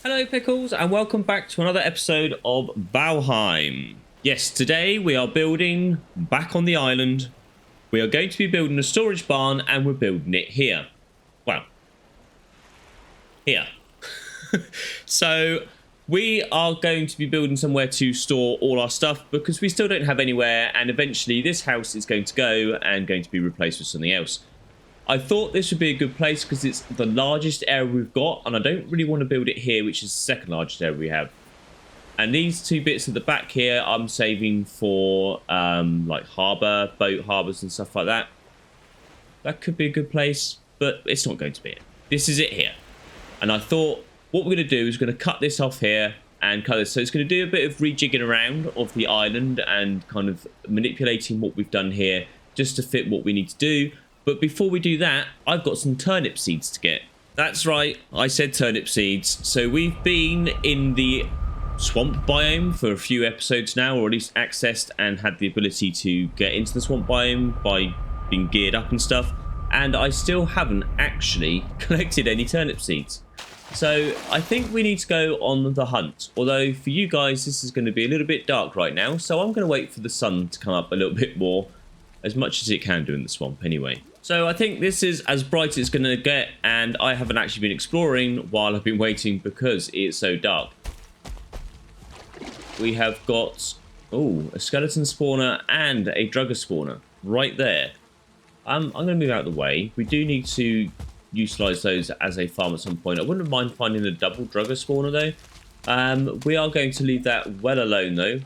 Hello Pickles and welcome back to another episode of Valheim. Yes, today we are building back on the island. We are going to be building a storage barn and we're building it here. Well, here. So we are going to be building somewhere to store all our stuff because we still don't have anywhere, and eventually this house is going to go and going to be replaced with something else. I thought this would be a good place because it's the largest area we've got, and I don't really want to build it here, which is the second largest area we have. And these two bits at the back here I'm saving for like harbour, boat harbours and stuff like that. That could be a good place, but it's not going to be it. This is it here. And I thought what we're going to do is we're going to cut this off here and cut this. So it's going to do a bit of rejigging around of the island and kind of manipulating what we've done here just to fit what we need to do. But before we do that, I've got some turnip seeds to get. That's right, I said turnip seeds. So we've been in the swamp biome for a few episodes now, or at least accessed and had the ability to get into the swamp biome by being geared up and stuff. And I still haven't actually collected any turnip seeds. So I think we need to go on the hunt. Although for you guys, this is going to be a little bit dark right now. So I'm going to wait for the sun to come up a little bit more, as much as it can do in the swamp anyway. So I think this is as bright as it's going to get, and I haven't actually been exploring while I've been waiting because it's so dark. We have got, a skeleton spawner and a drugger spawner right there. I'm going to move out of the way. We do need to utilise those as a farm at some point. I wouldn't mind finding a double drugger spawner though. We are going to leave that well alone though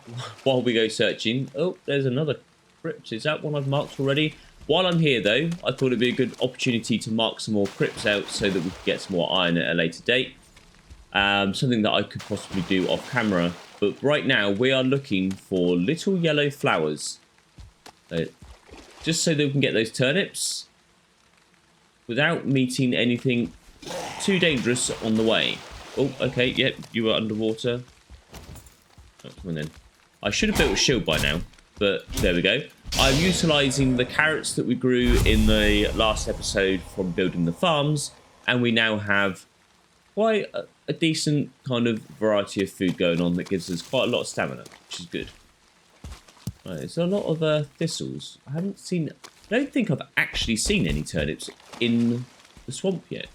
while we go searching. Oh, there's another crypt. Is that one I've marked already? While I'm here though, I thought it'd be a good opportunity to mark some more crypts out so that we could get some more iron at a later date. Something that I could possibly do off camera. But right now we are looking for little yellow flowers. Just so that we can get those turnips without meeting anything too dangerous on the way. Oh, okay, yep, you were underwater. Oh, come on then. I should have built a shield by now, but there we go. I'm utilising the carrots that we grew in the last episode from building the farms, and we now have quite a decent kind of variety of food going on that gives us quite a lot of stamina, which is good. Right, there's a lot of thistles. I don't think I've actually seen any turnips in the swamp yet.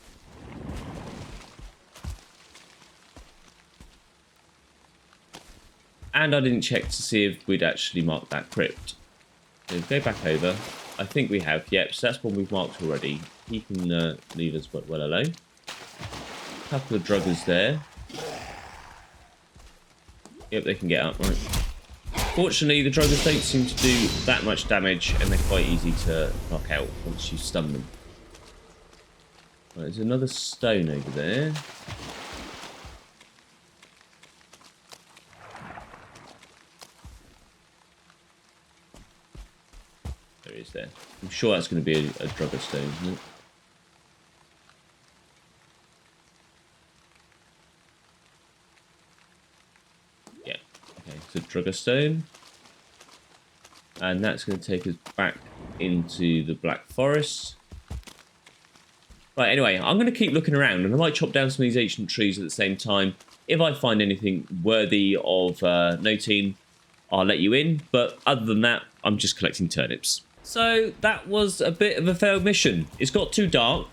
And I didn't check to see if we'd actually marked that crypt. So go back over. I think we have. Yep, so that's one we've marked already. He can leave us well alone. A couple of druggers there. Yep, they can get up, right. Fortunately, the druggers don't seem to do that much damage, and they're quite easy to knock out once you stun them. Right, there's another stone over there. There it is there. I'm sure that's going to be a drugger stone, isn't it? Yeah. Okay, so drugger stone. And that's going to take us back into the Black Forest. Right, anyway, I'm going to keep looking around, and I might chop down some of these ancient trees at the same time. If I find anything worthy of noting, I'll let you in. But other than that, I'm just collecting turnips. So that was a bit of a failed mission. It's got too dark.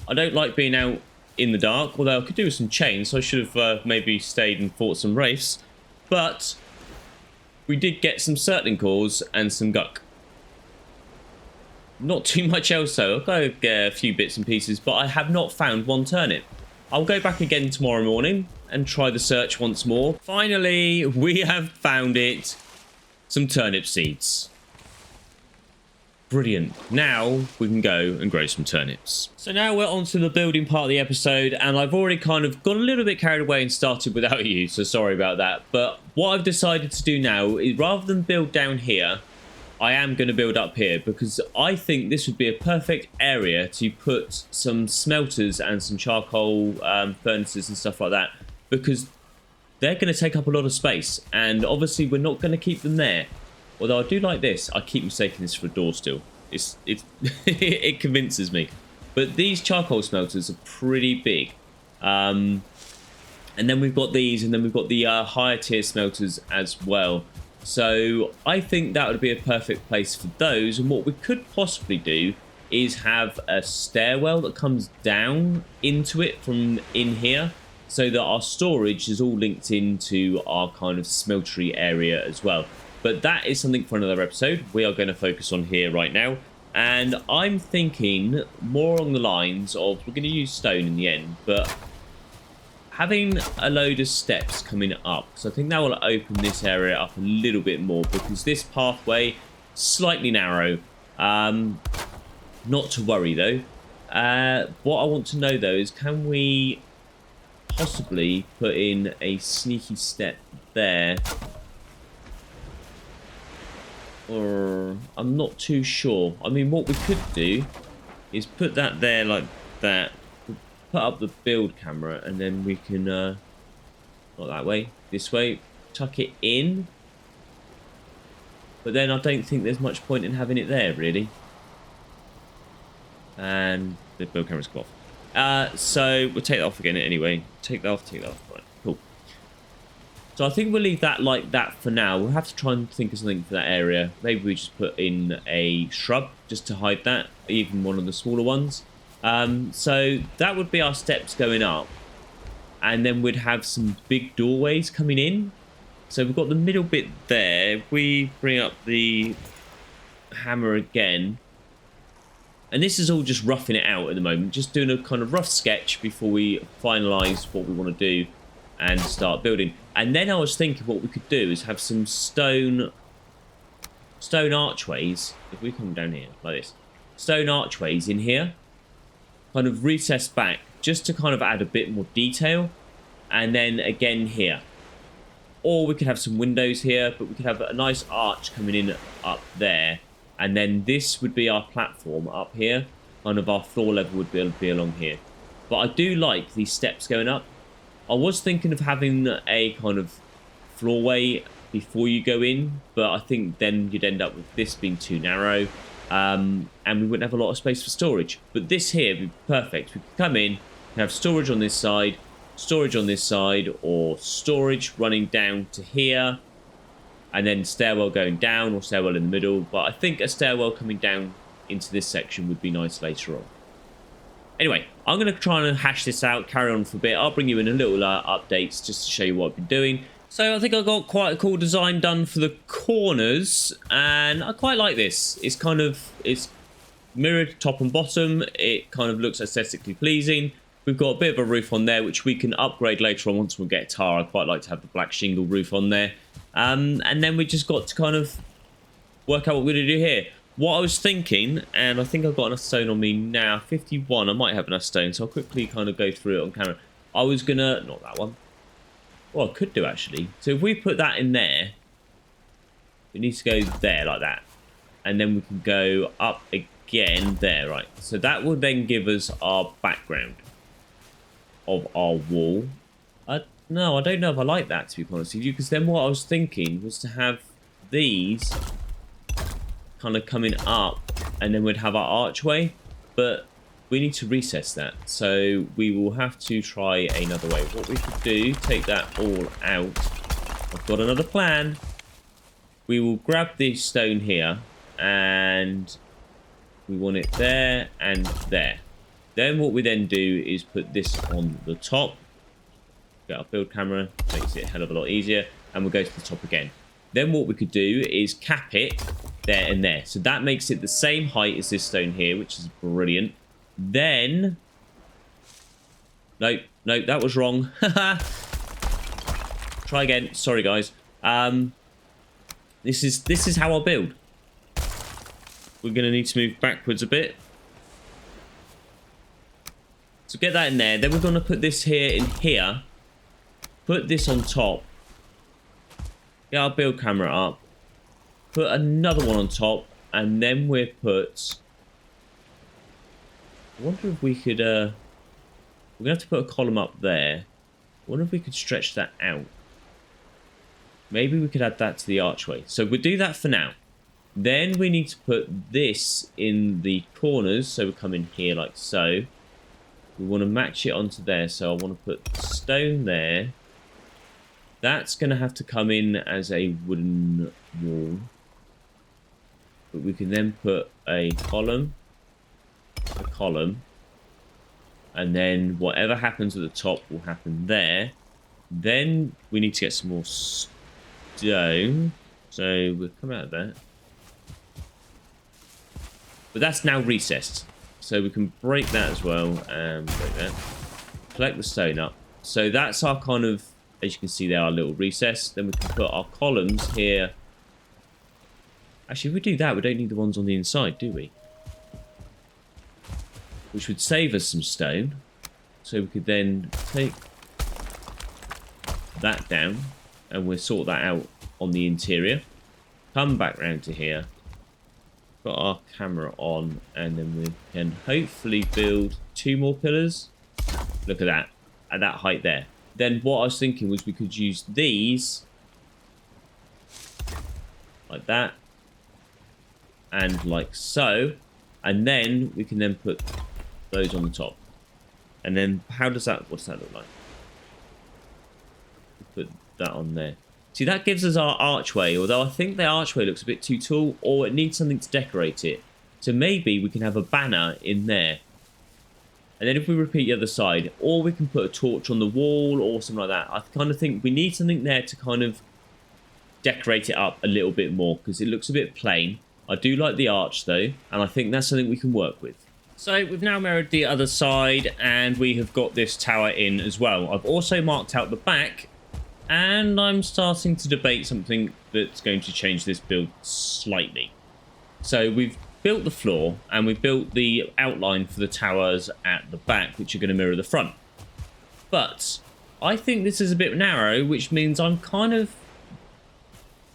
I don't like being out in the dark, although I could do with some chains, so I should have maybe stayed and fought some wraiths. But we did get some Surtling cores and some guck. Not too much else though. I'll go get a few bits and pieces, but I have not found one turnip. I'll go back again tomorrow morning and try the search once more. Finally, we have found it. Some turnip seeds. Brilliant. Now we can go and grow some turnips. So now we're on to the building part of the episode, and I've already kind of got a little bit carried away and started without you, so sorry about that. But what I've decided to do now is, rather than build down here, I am going to build up here, because I think this would be a perfect area to put some smelters and some charcoal furnaces and stuff like that, because they're going to take up a lot of space, and obviously we're not going to keep them there. Although I do like this. I keep mistaking this for a door still. It convinces me. But these charcoal smelters are pretty big. And then we've got these, and then we've got the higher tier smelters as well. So I think that would be a perfect place for those. And what we could possibly do is have a stairwell that comes down into it from in here, so that our storage is all linked into our kind of smeltery area as well. But that is something for another episode. We are going to focus on here right now. And I'm thinking more along the lines of, we're going to use stone in the end, but having a load of steps coming up. So I think that will open this area up a little bit more, because this pathway, slightly narrow. Not to worry though. What I want to know though is, can we possibly put in a sneaky step there? Or I'm not too sure. I mean, what we could do is put that there like that. Put up the build camera, and then we can not that way, this way, tuck it in. But then I don't think there's much point in having it there really. And the build camera's come off. So we'll take that off again anyway. Take that off, right, cool. So I think we'll leave that like that for now. We'll have to try and think of something for that area. Maybe we just put in a shrub just to hide that, even one of the smaller ones. So that would be our steps going up. And then we'd have some big doorways coming in. So we've got the middle bit there. If we bring up the hammer again. And this is all just roughing it out at the moment. Just doing a kind of rough sketch before we finalise what we want to do and start building. And then I was thinking what we could do is have some stone archways. If we come down here like this. Stone archways in here. Kind of recess back just to kind of add a bit more detail. And then again here. Or we could have some windows here, but we could have a nice arch coming in up there. And then this would be our platform up here. Kind of our floor level would be along here. But I do like these steps going up. I was thinking of having a kind of floorway before you go in. But I think then you'd end up with this being too narrow. And we wouldn't have a lot of space for storage. But this here would be perfect. We could come in and have storage on this side, storage on this side, or storage running down to here, and then stairwell going down, or stairwell in the middle. But I think a stairwell coming down into this section would be nice later on. Anyway, I'm going to try and hash this out, carry on for a bit. I'll bring you in a little updates just to show you what I've been doing. So I think I got quite a cool design done for the corners, and I quite like this. It's mirrored top and bottom. It kind of looks aesthetically pleasing. We've got a bit of a roof on there, which we can upgrade later on once we get tar. I quite like to have the black shingle roof on there. And then we just got to kind of work out what we're going to do here. What I was thinking, and I think I've got enough stone on me now, 51, I might have enough stone, so I'll quickly kind of go through it on camera. I was going to, not that one. Well, I could do actually. So if we put that in there, it needs to go there like that. And then we can go up again there, right? So that will then give us our background of our wall. No, I don't know if I like that, to be honest with you, because then what I was thinking was to have these kind of coming up, and then we'd have our archway, but we need to recess that, so we will have to try another way. What we could do, take that all out. I've got another plan. We will grab this stone here, and we want it there and there. Then what we then do is put this on the top. Get our build camera, makes it a hell of a lot easier, and we'll go to the top again. Then what we could do is cap it there and there. So that makes it the same height as this stone here, which is brilliant. Then, no, that was wrong. Try again. Sorry, guys. This is how I'll build. We're gonna need to move backwards a bit. So get that in there. Then we're gonna put this here in here. Put this on top. Get our build camera up. Put another one on top, and then we'll put. I wonder if we could. We're gonna have to put a column up there. I wonder if we could stretch that out. Maybe we could add that to the archway. So we'll do that for now. Then we need to put this in the corners. So we come in here like so. We want to match it onto there. So I want to put stone there. That's going to have to come in as a wooden wall. But we can then put a column, and then whatever happens at the top will happen there. Then we need to get some more stone. So we'll come out of that. But that's now recessed. So we can break that as well and break that. Collect the stone up. So that's our kind of, as you can see there, our little recess. Then we can put our columns here. Actually, if we do that, we don't need the ones on the inside, do we? Which would save us some stone. So we could then take that down and we'll sort that out on the interior. Come back round to here. Got our camera on and then we can hopefully build 2 more pillars. Look at that. At that height there. Then what I was thinking was we could use these like that and like so, and then we can then put those on the top. And then how does that, what does that look like? Put that on there. See, that gives us our archway, although I think the archway looks a bit too tall, or it needs something to decorate it. So maybe we can have a banner in there. And then if we repeat the other side, or we can put a torch on the wall or something like that. I kind of think we need something there to kind of decorate it up a little bit more, because it looks a bit plain. I do like the arch though, and I think that's something we can work with. So we've now mirrored the other side, and we have got this tower in as well. I've also marked out the back, and I'm starting to debate something that's going to change this build slightly. So we've built the floor, and we've built the outline for the towers at the back, which are going to mirror the front. But I think this is a bit narrow, which means I'm kind of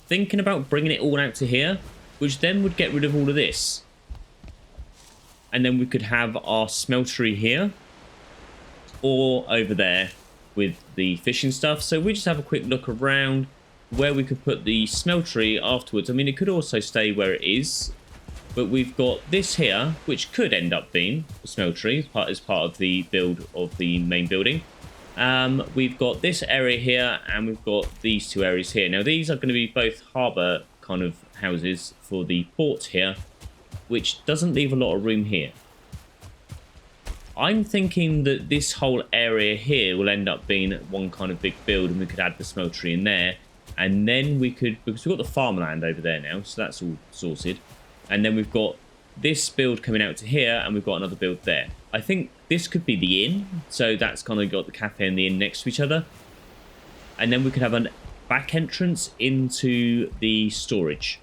thinking about bringing it all out to here, which then would get rid of all of this. And then we could have our smeltery here, or over there with the fishing stuff. So we just have a quick look around where we could put the smeltery afterwards. I mean, it could also stay where it is, but we've got this here, which could end up being a smeltery as part of the build of the main building. We've got this area here, and we've got these 2 areas here. Now, these are going to be both harbour kind of houses for the port here, which doesn't leave a lot of room here. I'm thinking that this whole area here will end up being one kind of big build, and we could add the smeltery in there. And then we could, because we've got the farmland over there now, so that's all sorted. And then we've got this build coming out to here, and we've got another build there. I think this could be the inn, so that's kind of got the cafe and the inn next to each other. And then we could have a back entrance into the storage.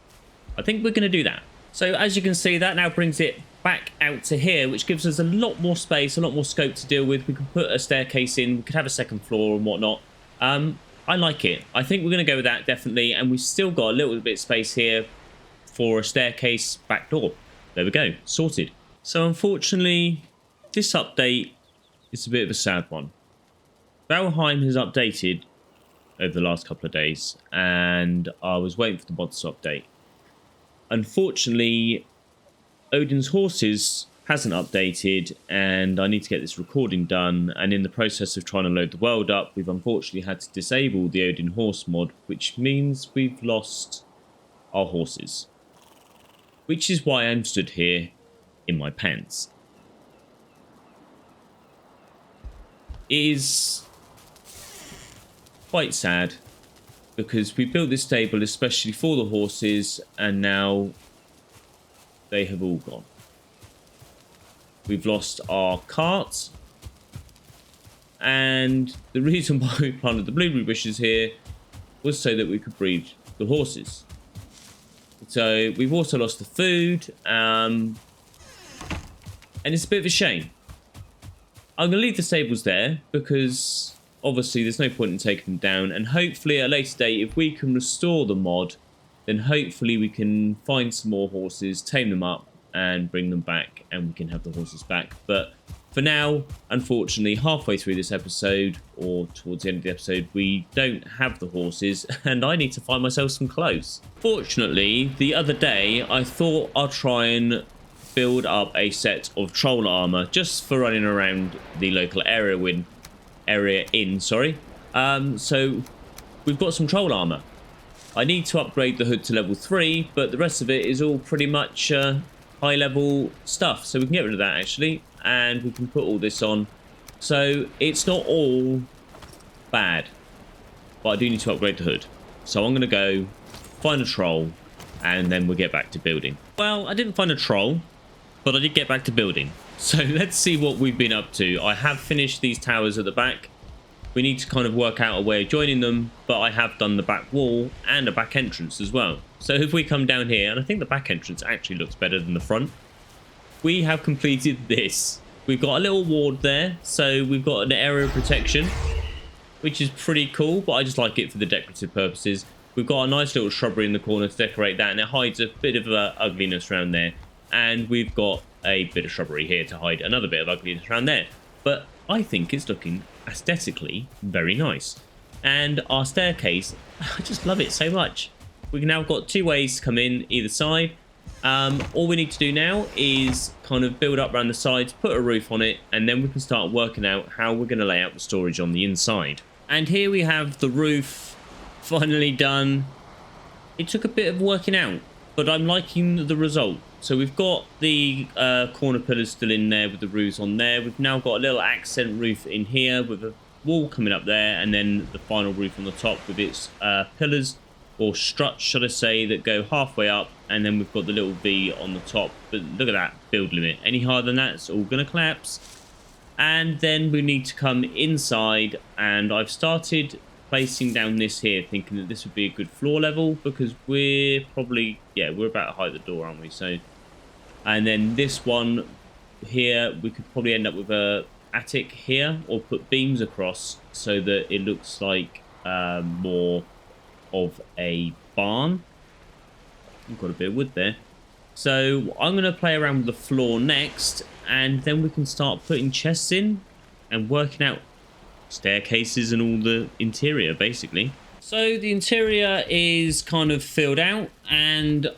I think we're going to do that. So as you can see, that now brings it back out to here, which gives us a lot more space, a lot more scope to deal with. We can put a staircase in, we could have a second floor and whatnot. I like it. I think we're going to go with that, definitely. And we've still got a little bit of space here for a staircase back door. There we go, sorted. So unfortunately, this update is a bit of a sad one. Valheim has updated over the last couple of days, and I was waiting for the mods to update. Unfortunately, Odin's Horses hasn't updated, and I need to get this recording done, and in the process of trying to load the world up, we've unfortunately had to disable the Odin Horse mod, which means we've lost our horses. Which is why I'm stood here in my pants. It is quite sad, because we built this stable especially for the horses, and now they have all gone. We've lost our cart, and the reason why we planted the blueberry bushes here was so that we could breed the horses. So we've also lost the food, and it's a bit of a shame. I'm going to leave the stables there, because obviously there's no point in taking them down, and hopefully at a later date, if we can restore the mod, then hopefully we can find some more horses, tame them up, and bring them back, and we can have the horses back. But for now, unfortunately, halfway through this episode, or towards the end of the episode, we don't have the horses, and I need to find myself some clothes. Fortunately, the other day, I thought I'd try and build up a set of troll armor just for running around the local area in. So we've got some troll armor. I need to upgrade the hood to level 3, but the rest of it is all pretty much high level stuff. So we can get rid of that actually, and we can put all this on. So it's not all bad, but I do need to upgrade the hood. So I'm going to go find a troll, and then we'll get back to building. Well, I didn't find a troll, but I did get back to building. So let's see what we've been up to. I have finished these towers at the back. We need to kind of work out a way of joining them, but I have done the back wall and a back entrance as well. So if we come down here, and I think the back entrance actually looks better than the front, we have completed this. We've got a little ward there, so we've got an area of protection, which is pretty cool, but I just like it for the decorative purposes. We've got a nice little shrubbery in the corner to decorate that, and it hides a bit of ugliness around there. And we've got a bit of shrubbery here to hide another bit of ugliness around there. But I think it's looking aesthetically very nice. And our staircase, I just love it so much. We've now got 2 ways to come in either side. All we need to do now is kind of build up around the sides, put a roof on it, and then we can start working out how we're going to lay out the storage on the inside. And here we have the roof finally done. It took a bit of working out, but I'm liking the result. So we've got the corner pillars still in there with the roofs on there. We've now got a little accent roof in here with a wall coming up there, and then the final roof on the top with its pillars, or struts should I say, that go halfway up, and then we've got the little V on the top. But look at that build limit. Any higher than that, it's all going to collapse. And then we need to come inside, and I've started placing down this here, thinking that this would be a good floor level, because we're probably, yeah, we're about to height the door, aren't we? So, and then this one here, we could probably end up with a attic here, or put beams across so that it looks like more of a barn. We've got a bit of wood there. So I'm going to play around with the floor next, and then we can start putting chests in and working out staircases and all the interior basically. So the interior is kind of filled out, and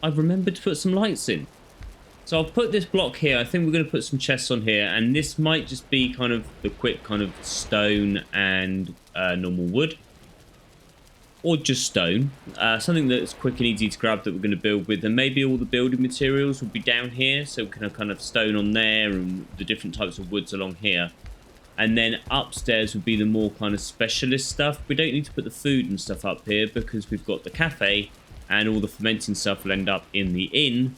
I've remembered to put some lights in. So I'll put this block here. I think we're going to put some chests on here, and this might just be kind of the quick kind of stone and normal wood, or just stone, something that's quick and easy to grab that we're going to build with. And maybe all the building materials will be down here, so we can have kind of stone on there and the different types of woods along here. And then upstairs would be the more kind of specialist stuff. We don't need to put the food and stuff up here because we've got the cafe, and all the fermenting stuff will end up in the inn.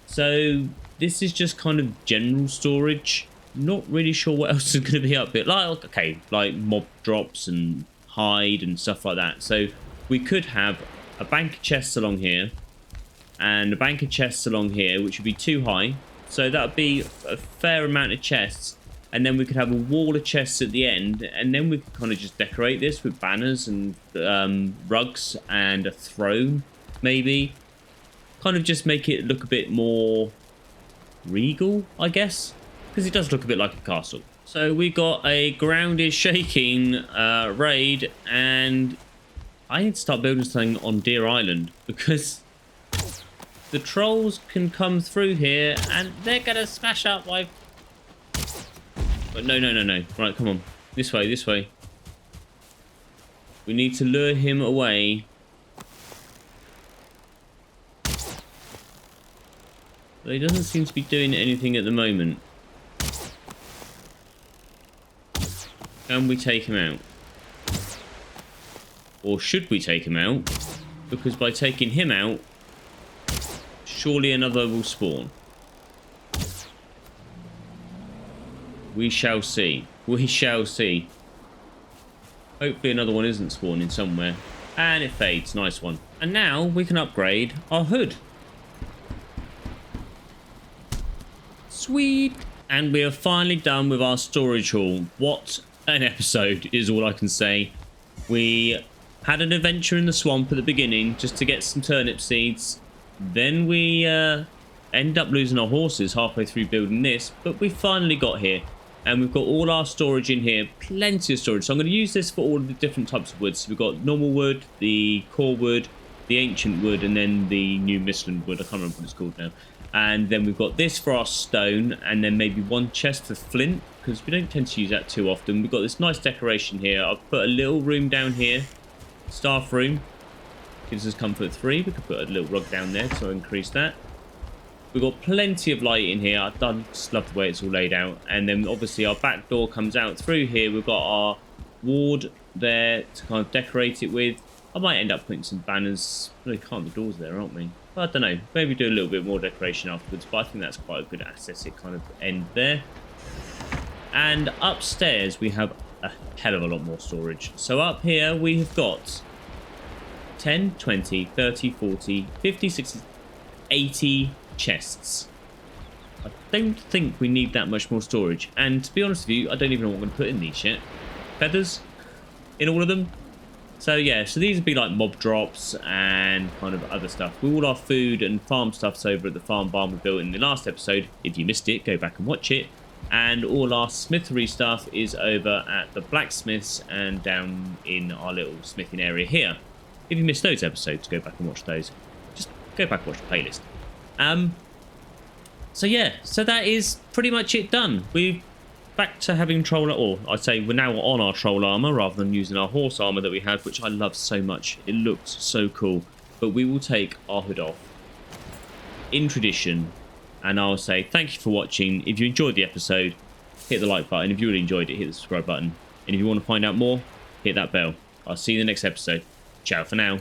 So this is just kind of general storage. Not really sure what else is going to be up here. Like, okay, like mob drops and hide and stuff like that. So we could have a bank of chests along here and a bank of chests along here, which would be too high. So that would be a fair amount of chests. And then we could have a wall of chests at the end, and then we could kind of just decorate this with banners and rugs and a throne, maybe. Kind of just make it look a bit more regal, I guess, because it does look a bit like a castle. So we got a ground is shaking raid, and I need to start building something on Deer Island, because the trolls can come through here and they're going to smash up my... But no. Right, come on. This way, this way. We need to lure him away. But he doesn't seem to be doing anything at the moment. Can we take him out? Or should we take him out? Because by taking him out, surely another will spawn. We shall see. We shall see. Hopefully another one isn't spawning somewhere. And it fades. Nice one. And now we can upgrade our hood. Sweet. And we are finally done with our storage hall. What an episode is all I can say. We had an adventure in the swamp at the beginning just to get some turnip seeds. Then we end up losing our horses halfway through building this. But we finally got here. And we've got all our storage in here, plenty of storage. So I'm going to use this for all of the different types of wood. So we've got normal wood, the core wood, the ancient wood, and then the new Mistland wood. I can't remember what it's called now. And then we've got this for our stone, and then maybe one chest for flint, because we don't tend to use that too often. We've got this nice decoration here. I've put a little room down here, staff room. Gives us comfort 3. We could put a little rug down there to increase that. We've got plenty of light in here. I just love the way it's all laid out. And then obviously our back door comes out through here. We've got our ward there to kind of decorate it with. I might end up putting some banners. Really can't, the doors there, aren't we? I don't know, maybe do a little bit more decoration afterwards, but I think that's quite a good aesthetic kind of end there. And upstairs we have a hell of a lot more storage. So up here we have got 10, 20, 30, 40, 50, 60, 80 chests. I don't think we need that much more storage. And to be honest with you, I don't even know what I'm going to put in these yet. Feathers in all of them. So yeah, so these would be like mob drops and kind of other stuff. All our food and farm stuff's over at the farm barn we built in the last episode. If you missed it, go back and watch it. And all our smithery stuff is over at the blacksmiths and down in our little smithing area here. If you missed those episodes, go back and watch those. Just go back and watch the playlist. So yeah, so that is pretty much it done. We've back to having troll, or I'd say we're now on our troll armor rather than using our horse armor that we had, which I love so much. It looked so cool. But we will take our hood off in tradition, and I'll say thank you for watching. If you enjoyed the episode, hit the like button. If you really enjoyed it, hit the subscribe button. And if you want to find out more, hit that bell. I'll see you in the next episode. Ciao for now.